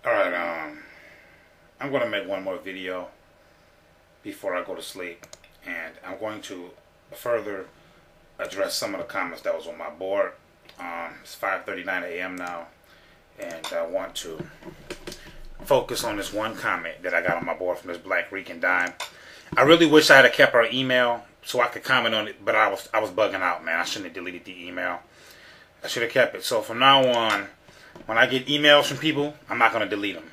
Alright, I'm going to make one more video before I go to sleep. And I'm going to further address some of the comments that was on my board. It's 5:39 a.m. now. And I want to focus on this one comment that I got on my board from this Black Rican dime. I really wish I had kept her email so I could comment on it, but I was bugging out, man. I shouldn't have deleted the email. I should have kept it. So from now on, when I get emails from people, I'm not going to delete them.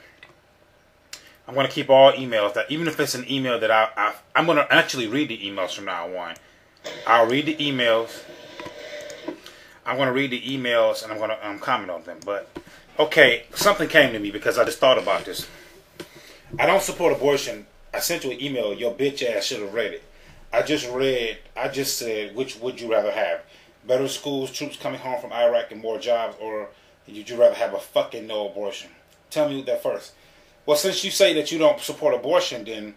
I'm going to keep all emails. That even if it's an email that I'm going to actually read the emails from now on. I'll read the emails. I'm going to read the emails and I'm going to comment on them. But okay, something came to me because I just thought about this. I don't support abortion. I sent you an email. Your bitch ass should have read it. I just said, which would you rather have? Better schools, troops coming home from Iraq and more jobs, or would you rather have a fucking no abortion? Tell me that first. Well, since you say that you don't support abortion, then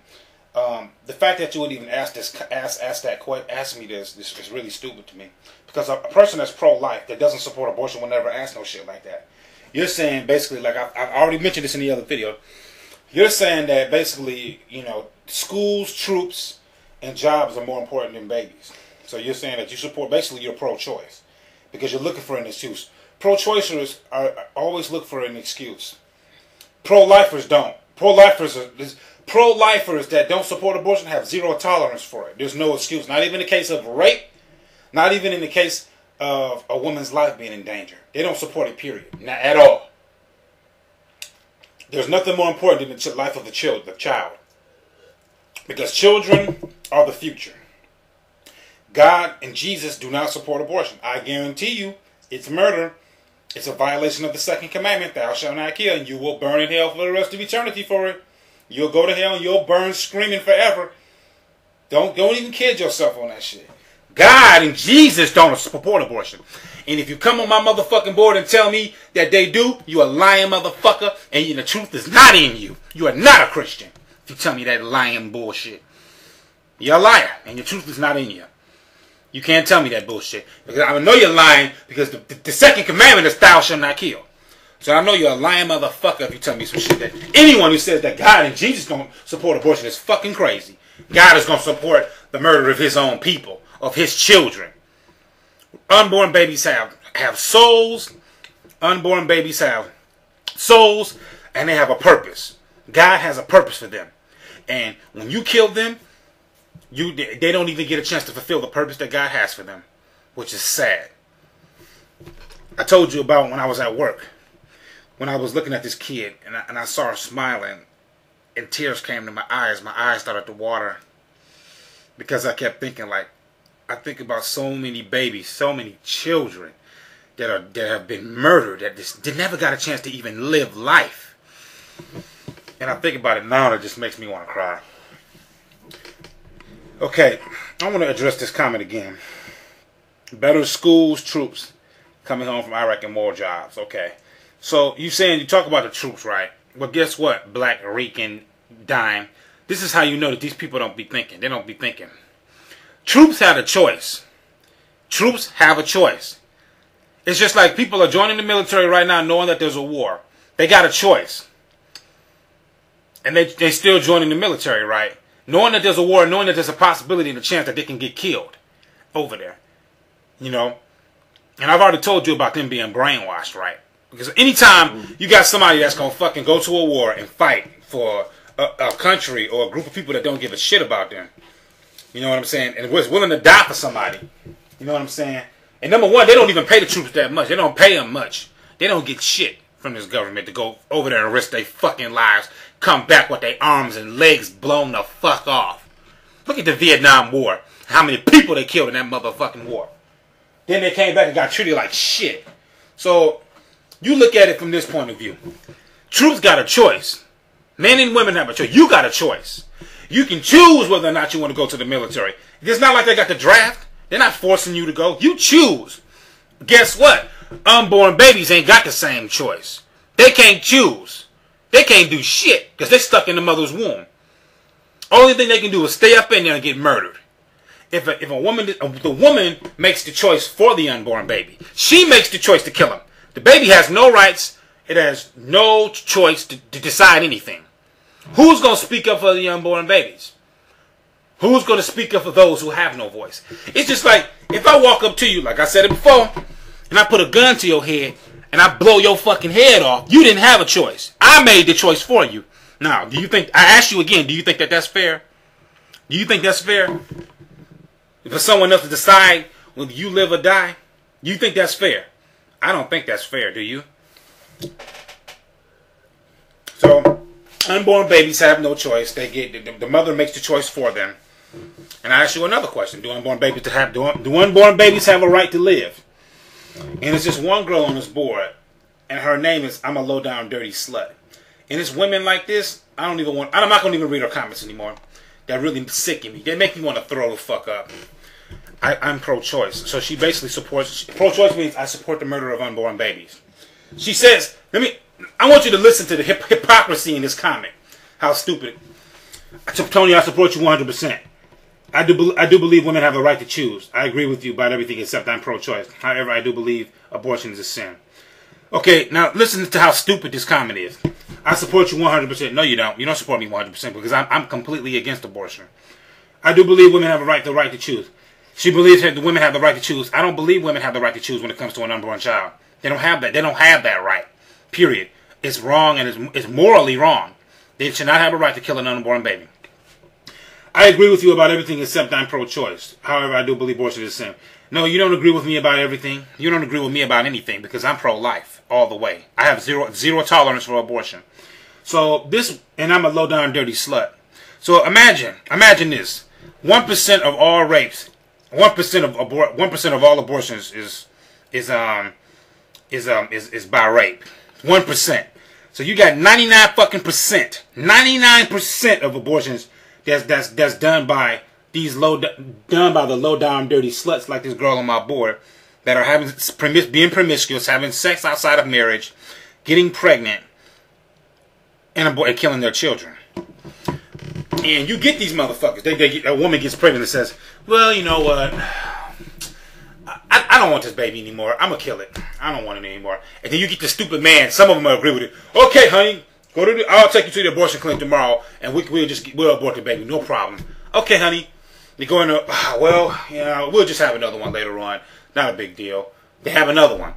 the fact that you would even ask me this is really stupid to me. Because a person that's pro-life that doesn't support abortion will never ask no shit like that. You're saying basically, like I've already mentioned this in the other video. You're saying that basically, you know, schools, troops, and jobs are more important than babies. So you're saying that you support, basically you're pro-choice because you're looking for an excuse. Pro-choicers always look for an excuse. Pro-lifers don't. Pro-lifers that don't support abortion have zero tolerance for it. There's no excuse. Not even in the case of rape. Not even in the case of a woman's life being in danger. They don't support it, period. Not at all. There's nothing more important than the life of the child. Because children are the future. God and Jesus do not support abortion. I guarantee you, it's murder. It's a violation of the second commandment, thou shalt not kill, and you will burn in hell for the rest of eternity for it. You'll go to hell and you'll burn screaming forever. Don't even kid yourself on that shit. God and Jesus don't support abortion. And if you come on my motherfucking board and tell me that they do, you a lying motherfucker, and the truth is not in you. You are not a Christian. If you tell me that lying bullshit. You're a liar, and your truth is not in you. You can't tell me that bullshit. Because I know you're lying because the second commandment is thou shalt not kill. So I know you're a lying motherfucker if you tell me some shit that anyone who says that God and Jesus don't support abortion is fucking crazy. God is going to support the murder of his own people, of his children. Unborn babies have souls. Unborn babies have souls, and they have a purpose. God has a purpose for them. And when you kill them, they don't even get a chance to fulfill the purpose that God has for them, which is sad. I told you about when I was at work, when I was looking at this kid, and I saw her smiling, and tears came to my eyes. My eyes started to water because I kept thinking, like, I think about so many babies, so many children that have been murdered, that never got a chance to even live life. And I think about it now, and it just makes me want to cry. Okay, I want to address this comment again. Better schools, troops coming home from Iraq and more jobs. Okay, so you talk about the troops, right? Well, guess what, Black Rican dime? This is how you know that these people don't be thinking. They don't be thinking. Troops have a choice. Troops have a choice. It's just like people are joining the military right now knowing that there's a war. They got a choice. And they still joining the military, right? Knowing that there's a war, knowing that there's a possibility and a chance that they can get killed over there. You know? And I've already told you about them being brainwashed, right? Because anytime you got somebody that's going to fucking go to a war and fight for a country or a group of people that don't give a shit about them, you know what I'm saying? And was willing to die for somebody, you know what I'm saying? And number one, they don't even pay the troops that much. They don't pay them much. They don't get shit from this government to go over there and risk their fucking lives, come back with their arms and legs blown the fuck off. Look at the Vietnam War. How many people they killed in that motherfucking war. Then they came back and got treated like shit. So, you look at it from this point of view. Troops got a choice. Men and women have a choice. You got a choice. You can choose whether or not you want to go to the military. It's not like they got the draft. They're not forcing you to go. You choose. Guess what? Unborn babies ain't got the same choice. They can't choose. They can't do shit because they're stuck in the mother's womb. Only thing they can do is stay up in there and get murdered. If the woman makes the choice for the unborn baby, she makes the choice to kill him. The baby has no rights It has no choice to decide anything. Who's going to speak up for the unborn babies? Who's going to speak up for those who have no voice? It's just like, if I walk up to you, like I said it before, and I put a gun to your head, and I blow your fucking head off, you didn't have a choice. I made the choice for you. Now, do you think, I ask you again, do you think that that's fair? Do you think that's fair? For someone else to decide whether you live or die? Do you think that's fair? I don't think that's fair, do you? So, unborn babies have no choice. They get the mother makes the choice for them. And I ask you another question: do unborn babies have a right to live? And it's just one girl on this board, and her name is "I'm a low down dirty slut." And it's women like this. I'm not gonna even read her comments anymore. That really sicken me. They make me want to throw the fuck up. I'm pro-choice, so she basically supports. Pro-choice means I support the murder of unborn babies. She says, I want you to listen to the hypocrisy in this comment. How stupid. Tony, I support you 100%. I do believe women have a right to choose. I agree with you about everything except I'm pro-choice. However, I do believe abortion is a sin. Okay, now listen to how stupid this comment is. I support you 100%. No, you don't. You don't support me 100% because I'm completely against abortion. I do believe women have the right to choose. She believes that the women have the right to choose. I don't believe women have the right to choose when it comes to an unborn child. They don't have that. They don't have that right. Period. It's wrong and it's morally wrong. They should not have a right to kill an unborn baby. I agree with you about everything except I'm pro-choice. However, I do believe abortion is a sin. No, you don't agree with me about everything. You don't agree with me about anything because I'm pro-life all the way. I have zero tolerance for abortion. So and I'm a low down dirty slut. So imagine this: 1% of all rapes, 1% of all abortions is by rape. 1%. So you got 99% of abortions that's done by the low down dirty sluts like this girl on my board that are being promiscuous, having sex outside of marriage, getting pregnant, and killing their children. And you get these motherfuckers. A woman gets pregnant and says, "Well, you know what? I don't want this baby anymore. I'm gonna kill it. I don't want it anymore." And then you get the stupid man. Some of them agree with it. Okay, honey, I'll take you to the abortion clinic tomorrow, and we'll abort the baby, no problem. Okay, honey. They go in. Well, yeah, we'll just have another one later on. Not a big deal. They have another one.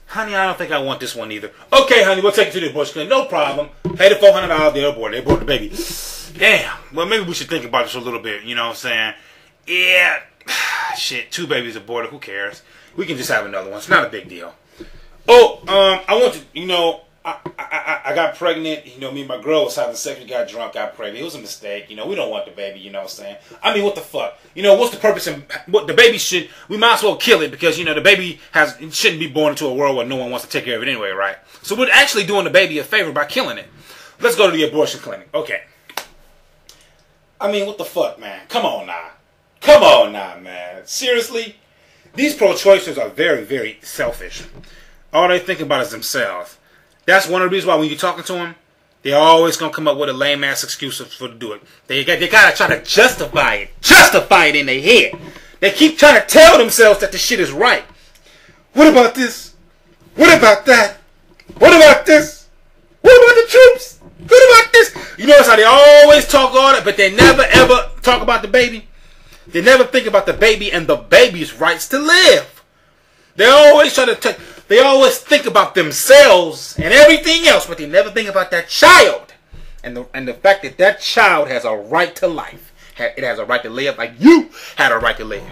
Honey, I don't think I want this one either. Okay, honey, we'll take you to the abortion clinic. No problem. Pay the $400. They abort the baby. Damn. Well, maybe we should think about this a little bit. You know what I'm saying? Yeah. Shit. 2 babies aborted. Who cares? We can just have another one. It's not a big deal. Oh, I want to. I got pregnant. Me and my girl was having sex. We got drunk. Got pregnant. It was a mistake. We don't want the baby. You know what I'm saying? I mean, what the fuck? What's the purpose? What the baby should? We might as well kill it because the baby shouldn't be born into a world where no one wants to take care of it anyway, right? So we're actually doing the baby a favor by killing it. Let's go to the abortion clinic. Okay. I mean, what the fuck, man? Come on now. Come on now, man. Seriously? These pro-choicers are very, very selfish. All they think about is themselves. That's one of the reasons why when you're talking to them, they're always going to come up with a lame-ass excuse for to do it. They got to try to justify it in their head. They keep trying to tell themselves that the shit is right. What about this? What about that? What about this? What about the troops? What about this? You notice how they always talk all that, but they never ever talk about the baby? They never think about the baby and the baby's rights to live. They always think about themselves and everything else, but they never think about that child and the fact that that child has a right to life. It has a right to live like you had a right to live.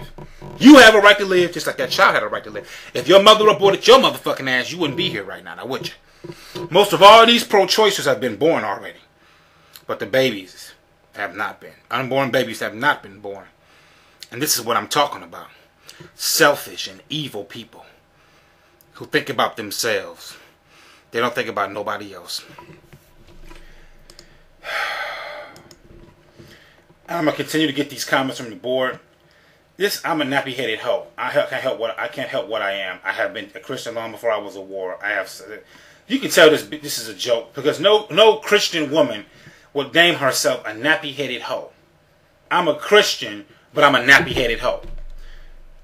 You have a right to live just like that child had a right to live. If your mother aborted your motherfucking ass, you wouldn't be here right now, would you? Most of all these pro-choicers have been born already, but the babies have not been. Unborn babies have not been born. And this is what I'm talking about. Selfish and evil people who think about themselves. They don't think about nobody else. I'm going to continue to get these comments from the board. I'm a nappy-headed hoe. I can't help what I am. I have been a Christian long before I was a war. You can tell this is a joke because no Christian woman would name herself a nappy-headed hoe. I'm a Christian, but I'm a nappy-headed hoe.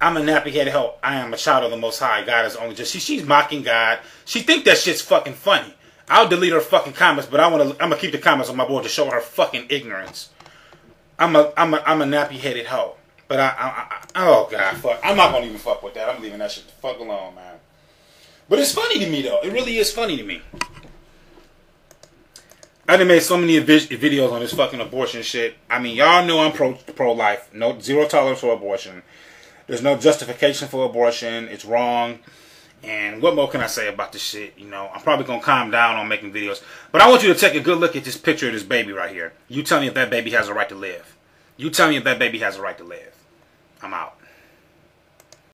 I'm a nappy-headed hoe. I am a child of the Most High. God is only just. She's mocking God. She think that shit's fucking funny. I'll delete her fucking comments, but I'm gonna keep the comments on my board to show her fucking ignorance. I'm a nappy-headed hoe. But oh God, fuck. I'm not gonna even fuck with that. I'm leaving that shit the fuck alone, man. But it's funny to me though. It really is funny to me. I done made so many videos on this fucking abortion shit. I mean, y'all know I'm pro-life. No, zero tolerance for abortion. There's no justification for abortion. It's wrong. And what more can I say about this shit? You know, I'm probably going to calm down on making videos. But I want you to take a good look at this picture of this baby right here. You tell me if that baby has a right to live. You tell me if that baby has a right to live. I'm out.